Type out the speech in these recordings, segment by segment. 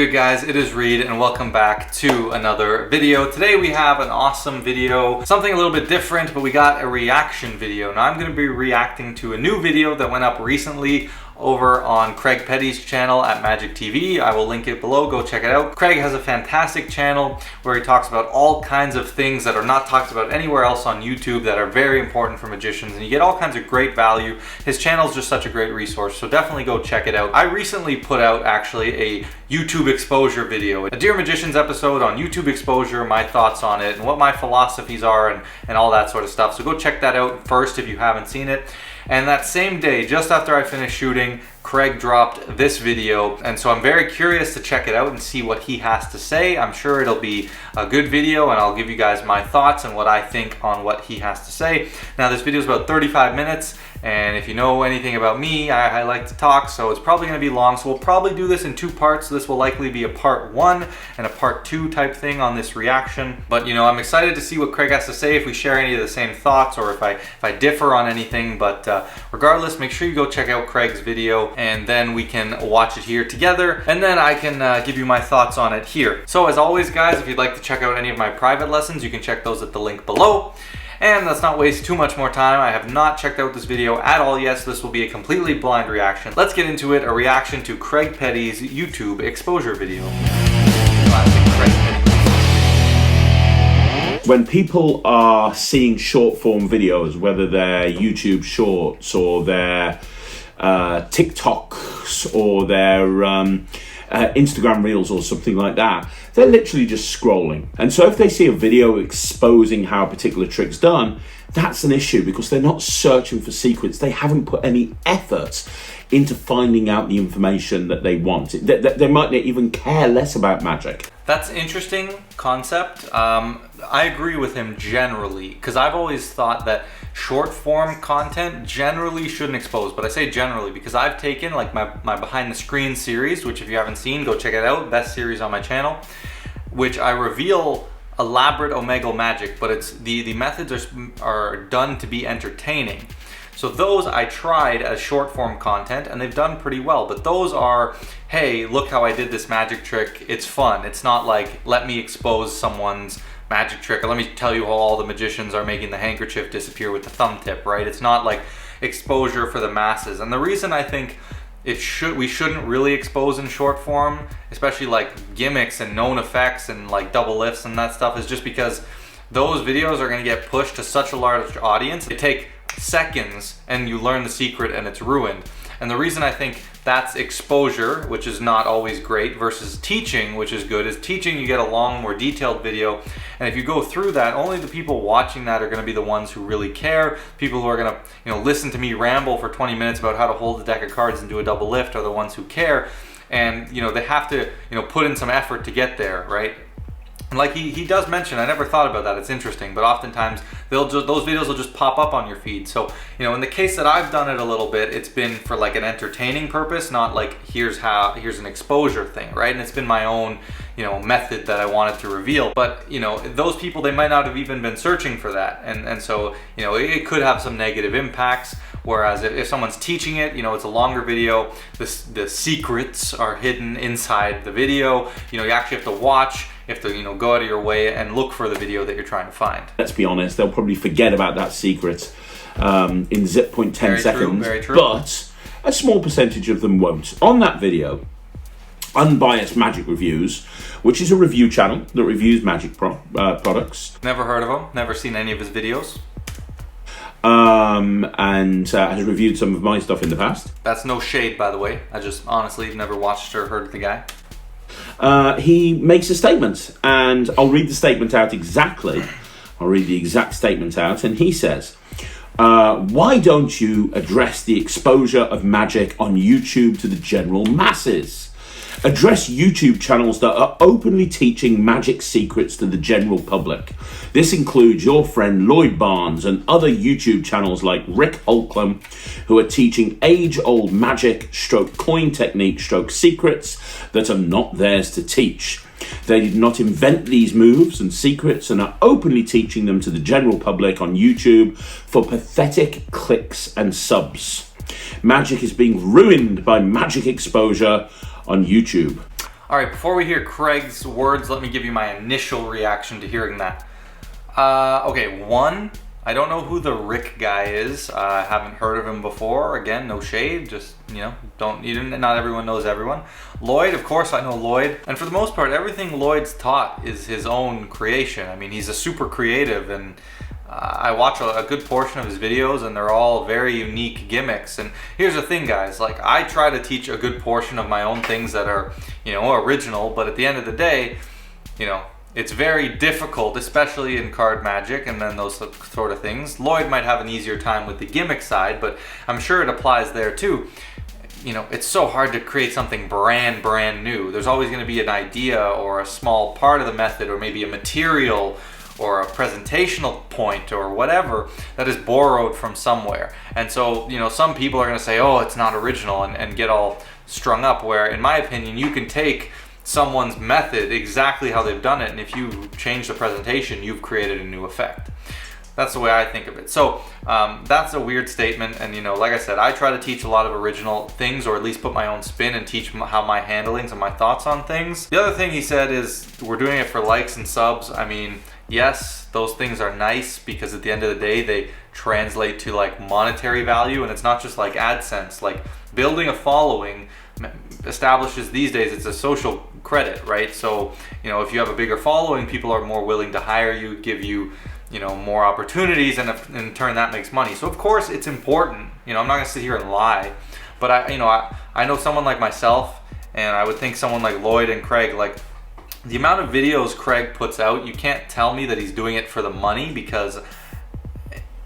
good, guys? It is Reed and welcome back to another video. Today we have an awesome video, something a little bit different, but we got a reaction video. Now I'm going to be reacting to a new video that went up recently over on Craig Petty's channel at Magic TV. I will link it below, go check it out. Craig has a fantastic channel where he talks about all kinds of things that are not talked about anywhere else on YouTube that are very important for magicians, and you get all kinds of great value. His channel is just such a great resource, so definitely go check it out. I recently put out actually a YouTube exposure video, a Dear Magicians episode on YouTube exposure, my thoughts on it and what my philosophies are and all that sort of stuff. So go check that out first if you haven't seen it. And that same day, just after I finished shooting, Craig dropped this video, and so I'm very curious to check it out and see what he has to say. I'm sure it'll be a good video, and I'll give you guys my thoughts and what I think on what he has to say. Now, this video is about 35 minutes, and if you know anything about me, I like to talk, so it's probably going to be long, so we'll probably do this in two parts. So this will likely be a part 1 and a part 2 type thing on this reaction. But you know, I'm excited to see what Craig has to say, if we share any of the same thoughts or if I differ on anything. But regardless, make sure you go check out Craig's video, and then we can watch it here together, and then I can give you my thoughts on it here. So as always, guys, if you'd like to check out any of my private lessons, you can check those at the link below. And let's not waste too much more time. I have not checked out this video at all yet, so this will be a completely blind reaction. Let's get into it, a reaction to Craig Petty's YouTube exposure video. Classic Craig Petty. When people are seeing short form videos, whether they're YouTube shorts or their TikToks or their Instagram reels or something like that, they're literally just scrolling. And so if they see a video exposing how a particular trick's done, that's an issue, because they're not searching for secrets. They haven't put any effort into finding out the information that they want. They might not even care less about magic. That's an interesting concept. I agree with him generally, because I've always thought that short form content generally shouldn't expose. But I say generally because I've taken like my behind the screen series, which if you haven't seen, go check it out, best series on my channel, which I reveal elaborate omegle magic, but it's the methods are done to be entertaining. So those I tried as short form content, and they've done pretty well. But those are, hey, look how I did this magic trick. It's fun. It's not like, let me expose someone's magic trick, or let me tell you how all the magicians are making the handkerchief disappear with the thumb tip, right? It's not like exposure for the masses. And the reason I think we shouldn't really expose in short form, especially like gimmicks and known effects and like double lifts and that stuff, is just because those videos are going to get pushed to such a large audience. They take seconds and you learn the secret and it's ruined. And the reason I think that's exposure, which is not always great, versus teaching, which is good, is teaching you get a long, more detailed video, and if you go through that, only the people watching that are going to be the ones who really care. People who are going to, listen to me ramble for 20 minutes about how to hold a deck of cards and do a double lift are the ones who care, and they have to put in some effort to get there, right? Like he does mention, I never thought about that, it's interesting, but oftentimes those videos will just pop up on your feed. So, in the case that I've done it a little bit, it's been for like an entertaining purpose, not like here's an exposure thing, right? And it's been my own, method that I wanted to reveal. But, those people, they might not have even been searching for that. And so, it could have some negative impacts. Whereas if someone's teaching it, it's a longer video, the secrets are hidden inside the video. You actually have to watch. You have to, go out of your way and look for the video that you're trying to find. Let's be honest, they'll probably forget about that secret in 0.10 seconds. Very true. But a small percentage of them won't. On that video, Unbiased Magic Reviews, which is a review channel that reviews magic products. Never heard of him, never seen any of his videos. And has reviewed some of my stuff in the past. That's no shade, by the way. I just honestly never watched or heard of the guy. He makes a statement, and I'll read the statement out exactly. I'll read the exact statement out, and he says, why don't you address the exposure of magic on YouTube to the general masses? Address YouTube channels that are openly teaching magic secrets to the general public. This includes your friend Lloyd Barnes and other YouTube channels like Rick Holcomb, who are teaching age-old magic stroke coin technique stroke secrets that are not theirs to teach. They did not invent these moves and secrets and are openly teaching them to the general public on YouTube for pathetic clicks and subs. Magic is being ruined by magic exposure on YouTube. All right, before we hear Craig's words, let me give you my initial reaction to hearing that. Okay, one, I don't know who the Rick guy is. I haven't heard of him before. Again, no shade, just, not everyone knows everyone. Lloyd, of course I know Lloyd. And for the most part, everything Lloyd's taught is his own creation. I mean, he's a super creative, and I watch a good portion of his videos, and they're all very unique gimmicks. And here's the thing, guys, like, I try to teach a good portion of my own things that are, original, but at the end of the day, it's very difficult, especially in card magic and then those sort of things. Lloyd might have an easier time with the gimmick side, but I'm sure it applies there too. It's so hard to create something brand new. There's always going to be an idea or a small part of the method, or maybe a material or a presentational point or whatever that is borrowed from somewhere. And so, some people are going to say, oh, it's not original, and get all strung up, where in my opinion, you can take someone's method exactly how they've done it, and if you change the presentation, you've created a new effect. That's the way I think of it. So that's a weird statement, and like I said, I try to teach a lot of original things, or at least put my own spin and teach how my handlings and my thoughts on things. The other thing he said is, we're doing it for likes and subs. I mean, yes, those things are nice, because at the end of the day, they translate to like monetary value, and it's not just like AdSense. Like, building a following establishes these days, it's a social credit, right? So, if you have a bigger following, people are more willing to hire you, give you, more opportunities, and in turn that makes money. So of course it's important. I'm not gonna sit here and lie, but I know someone like myself, and I would think someone like Lloyd and Craig, like, the amount of videos Craig puts out, you can't tell me that he's doing it for the money, because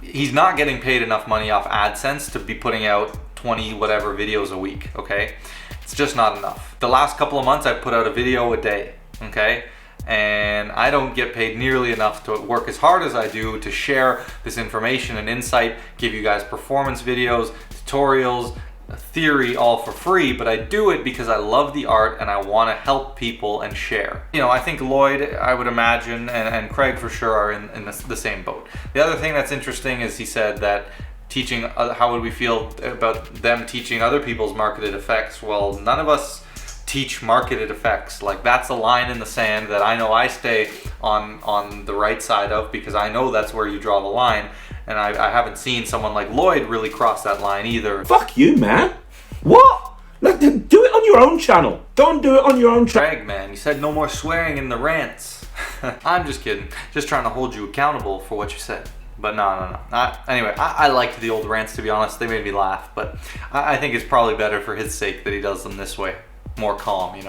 he's not getting paid enough money off AdSense to be putting out 20 whatever videos a week, okay? It's just not enough. The last couple of months I've put out a video a day, okay? And I don't get paid nearly enough to work as hard as I do to share this information and insight, give you guys performance videos, tutorials, theory, all for free, but I do it because I love the art and I want to help people and share. I think Lloyd, I would imagine, and Craig for sure are in the same boat. The other thing that's interesting is he said that teaching, how would we feel about them teaching other people's marketed effects? Well, none of us teach marketed effects. Like, that's a line in the sand that I know I stay on the right side of, because I know that's where you draw the line, and I haven't seen someone like Lloyd really cross that line either. Fuck you, man. What? Like, do it on your own channel. Go and do it on your own channel. Craig, man, you said no more swearing in the rants. I'm just kidding. Just trying to hold you accountable for what you said. But no. Anyway, I liked the old rants, to be honest. They made me laugh, but I think it's probably better for his sake that he does them this way. More calm,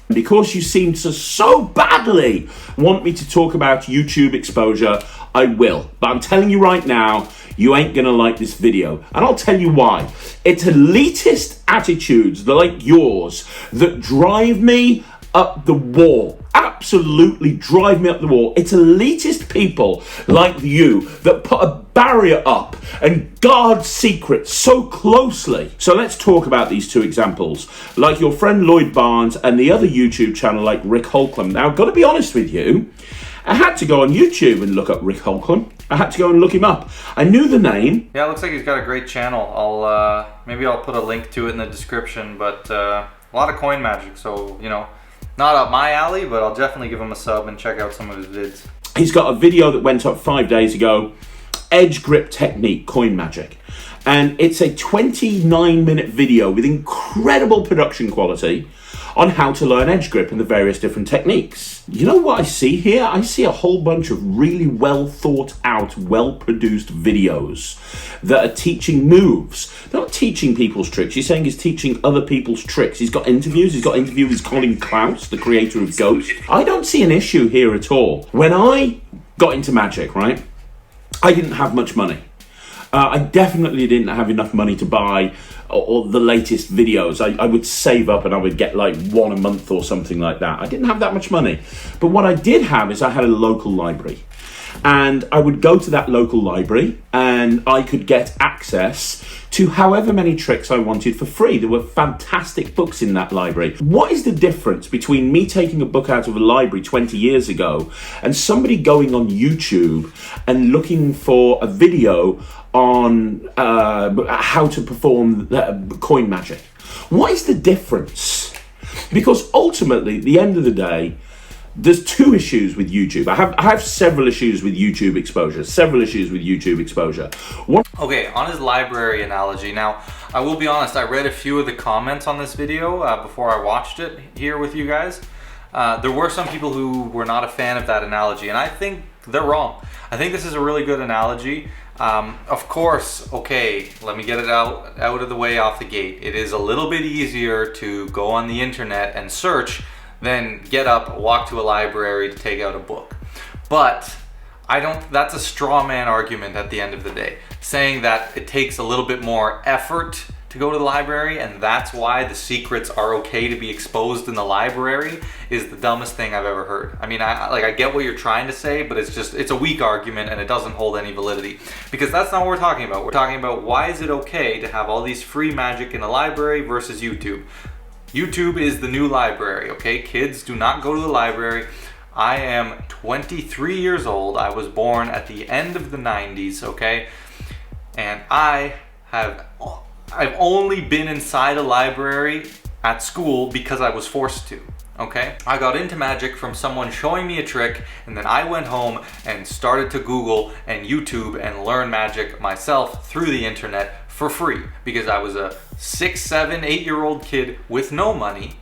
Because you seem to so badly want me to talk about YouTube exposure, I will. But I'm telling you right now, you ain't gonna like this video. And I'll tell you why. It's elitist attitudes like yours that drive me up the wall. Absolutely drive me up the wall. It's elitist people like you that put a barrier up and guard secrets so closely. So let's talk about these two examples, like your friend Lloyd Barnes and the other YouTube channel like Rick Holcomb. Now, I've got to be honest with you, I had to go on YouTube and look up Rick Holcomb. I had to go and look him up. I knew the name. Yeah, it looks like he's got a great channel. Maybe I'll put a link to it in the description, but a lot of coin magic, so not up my alley, but I'll definitely give him a sub and check out some of his vids. He's got a video that went up 5 days ago, Edge Grip Technique, Coin Magic. And it's a 29-minute video with incredible production quality on how to learn edge grip and the various different techniques. You know what I see here? I see a whole bunch of really well thought out, well produced videos that are teaching moves. They're not teaching people's tricks. He's saying he's teaching other people's tricks. He's got interviews. He's got interviews with Colin Klaus, the creator of Ghost. I don't see an issue here at all. When I got into magic, right, I didn't have much money. I definitely didn't have enough money to buy or the latest videos. I would save up and I would get like one a month or something like that. I didn't have that much money. But what I did have is I had a local library. And I would go to that local library and I could get access to however many tricks I wanted for free. There were fantastic books in that library. What is the difference between me taking a book out of a library 20 years ago and somebody going on YouTube and looking for a video on how to perform coin magic? What is the difference? Because ultimately, at the end of the day, there's two issues with YouTube. I have several issues with YouTube exposure. One. Okay, on his library analogy. Now, I will be honest, I read a few of the comments on this video before I watched it here with you guys. There were some people who were not a fan of that analogy, and I think they're wrong. I think this is a really good analogy. Of course, okay, let me get it out of the way off the gate. It is a little bit easier to go on the internet and search than get up, walk to a library to take out a book. But that's a straw man argument at the end of the day, saying that it takes a little bit more effort to go to the library, and that's why the secrets are okay to be exposed in the library, is the dumbest thing I've ever heard. I mean, I get what you're trying to say, but it's a weak argument and it doesn't hold any validity, because that's not what we're talking about. We're talking about why is it okay to have all these free magic in the library versus YouTube. YouTube is the new library, okay? Kids do not go to the library. I am 23 years old. I was born at the end of the 90s, okay? And I've only been inside a library at school because I was forced to, okay? I got into magic from someone showing me a trick, and then I went home and started to Google and YouTube and learn magic myself through the internet for free, because I was a 6, 7, 8-year-old kid with no money,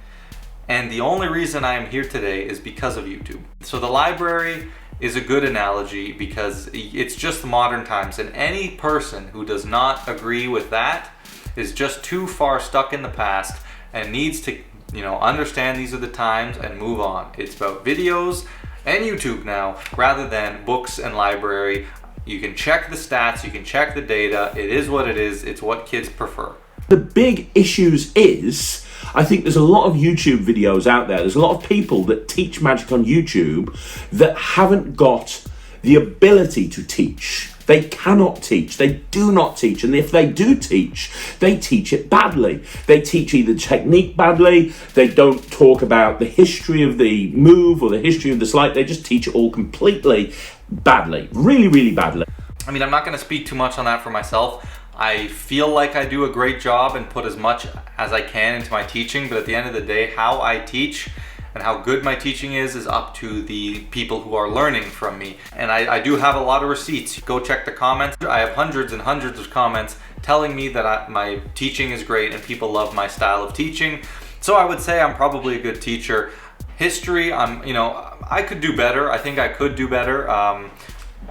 and the only reason I am here today is because of YouTube. So the library is a good analogy because it's just modern times, and any person who does not agree with that is just too far stuck in the past and needs to, understand these are the times and move on. It's about videos and YouTube now rather than books and library. You can check the stats, you can check the data. It is what it is. It's what kids prefer. The big issues is, I think there's a lot of YouTube videos out there. There's a lot of people that teach magic on YouTube that haven't got the ability to teach. They cannot teach. They do not teach. And if they do teach, they teach it badly. They teach either technique badly, they don't talk about the history of the move or the history of the sleight. They just teach it all completely badly. Really, really badly. I mean, I'm not going to speak too much on that for myself. I feel like I do a great job and put as much as I can into my teaching, but at the end of the day, how I teach and how good my teaching is up to the people who are learning from me. And I do have a lot of receipts. Go check the comments. I have hundreds and hundreds of comments telling me that my teaching is great and people love my style of teaching. So I would say I'm probably a good teacher. History, I could do better. I think I could do better.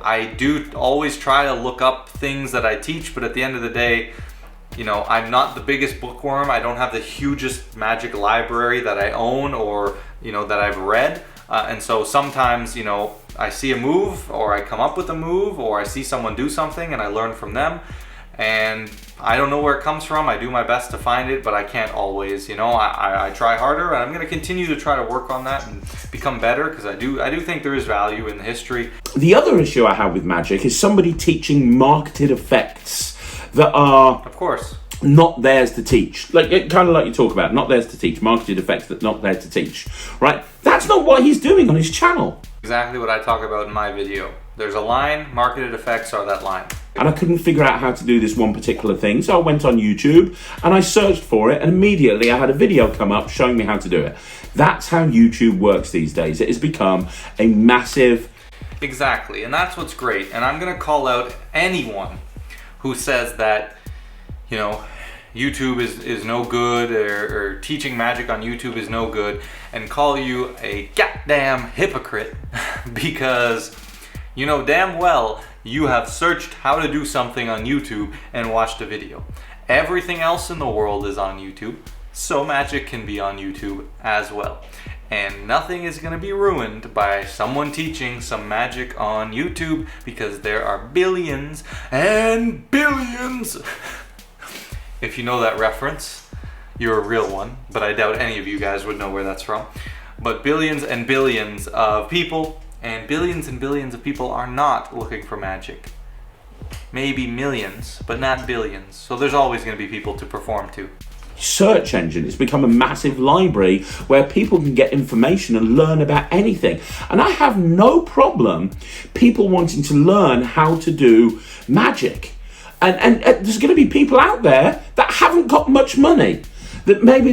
I do always try to look up things that I teach, but at the end of the day, I'm not the biggest bookworm. I don't have the hugest magic library that I own or, that I've read. And so sometimes, I see a move, or I come up with a move, or I see someone do something and I learn from them. And I don't know where it comes from. I do my best to find it, but I can't always, I try harder, and I'm going to continue to try to work on that and become better, because I do think there is value in the history. The other issue I have with magic is somebody teaching marketed effects that are, of course, not theirs to teach. Like you talk about, not theirs to teach, marketed effects that not there to teach, right? That's not what he's doing on his channel. Exactly what I talk about in my video. There's a line, marketed effects are that line. And I couldn't figure out how to do this one particular thing, so I went on YouTube and I searched for it, and immediately I had a video come up showing me how to do it. That's how YouTube works these days. It has become a massive... Exactly, and that's what's great. And I'm going to call out anyone who says that, YouTube is no good, or teaching magic on YouTube is no good, and call you a goddamn hypocrite because you know damn well you have searched how to do something on YouTube and watched a video. Everything else in the world is on YouTube, so magic can be on YouTube as well. And nothing is going to be ruined by someone teaching some magic on YouTube, because there are billions and billions. If you know that reference, you're a real one, but I doubt any of you guys would know where that's from. But billions and billions of people, and billions of people are not looking for magic. Maybe millions, but not billions. So there's always going to be people to perform to. Search engine. It's become a massive library where people can get information and learn about anything. And I have no problem people wanting to learn how to do magic. And there's going to be people out there that haven't got much money. that maybe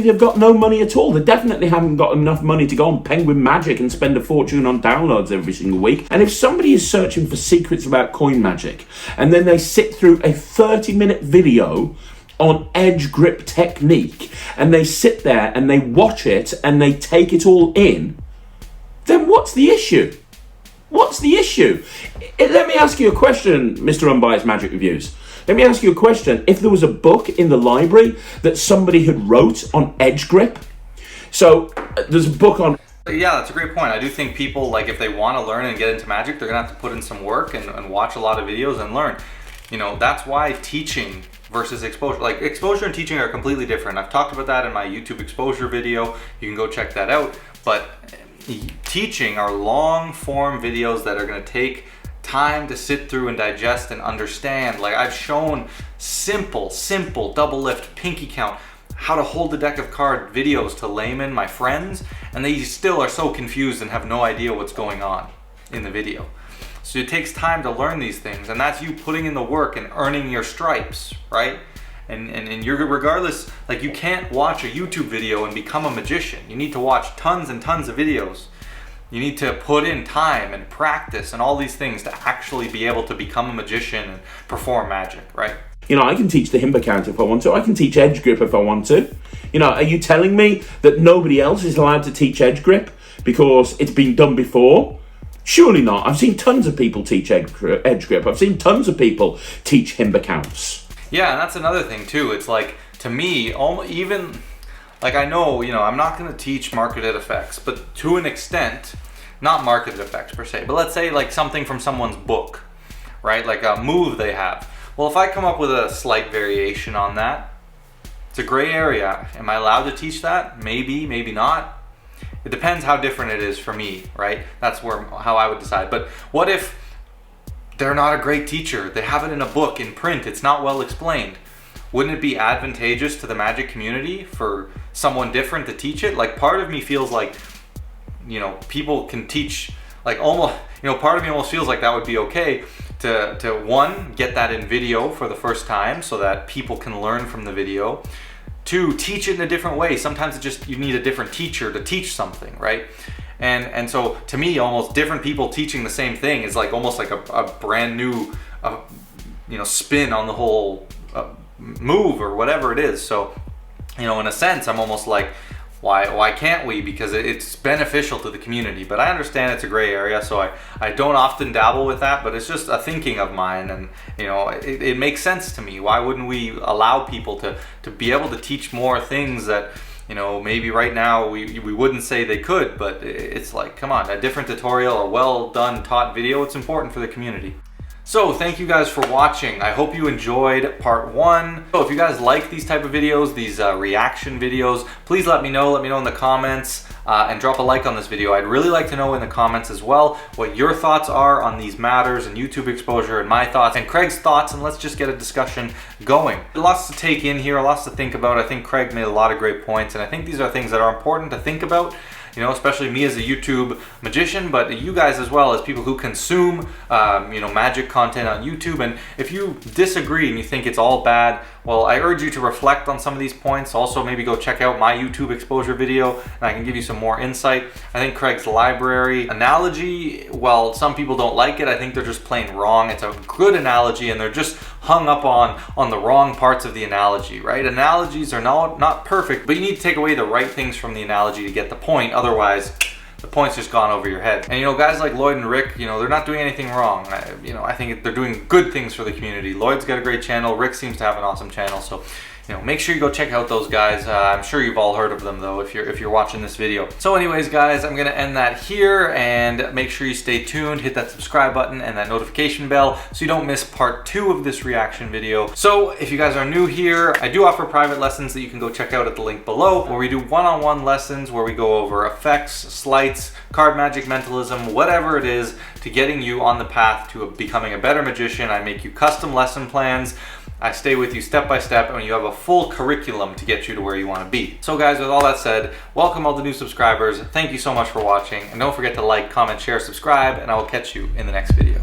they've got no money at all. They definitely haven't got enough money to go on Penguin Magic and spend a fortune on downloads every single week. And if somebody is searching for secrets about coin magic, and then they sit through a 30-minute video on edge grip technique, and they sit there and they watch it and they take it all in, then what's the issue? What's the issue? Let me ask you a question, Mr. Unbiased Magic Reviews. Let me ask you a question. If there was a book in the library that somebody had wrote on edge grip, so there's a book on... Yeah, that's a great point. I do think people, like, if they want to learn and get into magic, they're going to have to put in some work and watch a lot of videos and learn. You know, that's why teaching versus exposure, like exposure and teaching are completely different. I've talked about that in my YouTube exposure video. You can go check that out. But teaching are long form videos that are going to take time to sit through and digest and understand. Like, I've shown simple double lift, pinky count, how to hold a deck of card videos to laymen, my friends, and they still are so confused and have no idea what's going on in the video. So it takes time to learn these things, and that's you putting in the work and earning your stripes, right? And you're, regardless, like, you can't watch a YouTube video and become a magician. You need to watch tons and tons of videos. You need to put in time and practice and all these things to actually be able to become a magician and perform magic, right? You know, I can teach the Himba count if I want to. I can teach edge grip if I want to. You know, are you telling me that nobody else is allowed to teach edge grip because it's been done before? Surely not. I've seen tons of people teach edge grip. I've seen tons of people teach Himba counts. Yeah, and that's another thing too. It's like, to me, even... Like, I know, you know, I'm not going to teach marketed effects, but to an extent, not marketed effects per se, but let's say like something from someone's book, right? Like a move they have. Well, if I come up with a slight variation on that, it's a gray area. Am I allowed to teach that? Maybe, maybe not. It depends how different it is for me, right? That's how I would decide. But what if they're not a great teacher? They have it in a book, in print, it's not well explained. Wouldn't it be advantageous to the magic community for someone different to teach it? Like, part of me feels like, you know, people can teach, like, almost, you know, part of me almost feels like that would be okay to one, get that in video for the first time so that people can learn from the video. Two, teach it in a different way. Sometimes it just, you need a different teacher to teach something, right? And so to me, almost different people teaching the same thing is like almost like a brand new, you know, spin on the whole move or whatever it is. So, you know, in a sense, I'm almost like, why can't we? Because it's beneficial to the community. But I understand it's a gray area, so I don't often dabble with that, but it's just a thinking of mine, and, you know, it makes sense to me. Why wouldn't we allow people to be able to teach more things that, you know, maybe right now we wouldn't say they could, but it's like, come on, a different tutorial, a well done taught video, it's important for the community. So thank you guys for watching. I hope you enjoyed part one. So if you guys like these type of videos, these reaction videos, please let me know in the comments, and drop a like on this video. I'd really like to know in the comments as well what your thoughts are on these matters and YouTube exposure, and my thoughts and Craig's thoughts, and let's just get a discussion going. Lots to take in here, lots to think about. I think Craig made a lot of great points, and I think these are things that are important to think about. You know, especially me as a YouTube magician, but you guys as well as people who consume, you know, magic content on YouTube. And if you disagree and you think it's all bad, well, I urge you to reflect on some of these points. Also, maybe go check out my YouTube exposure video, and I can give you some more insight. I think Craig's library analogy, well, some people don't like it. I think they're just plain wrong. It's a good analogy, and they're just hung up on the wrong parts of the analogy, right? Analogies are not perfect, but you need to take away the right things from the analogy to get the point. Otherwise, the point's just gone over your head. And, you know, guys like Lloyd and Rick, you know, they're not doing anything wrong. You know, I think they're doing good things for the community. Lloyd's got a great channel. Rick seems to have an awesome channel. So, you know, make sure you go check out those guys. I'm sure you've all heard of them, though, if you're watching this video. So anyways, guys, I'm gonna end that here, and make sure you stay tuned, hit that subscribe button and that notification bell so you don't miss part 2 of this reaction video. So if you guys are new here, I do offer private lessons that you can go check out at the link below, where we do one-on-one lessons where we go over effects, sleights, card magic, mentalism, whatever it is, to getting you on the path to becoming a better magician. I make you custom lesson plans. I stay with you step by step, and you have a full curriculum to get you to where you want to be. So guys, with all that said, welcome all the new subscribers. Thank you so much for watching, and don't forget to like, comment, share, subscribe, and I will catch you in the next video.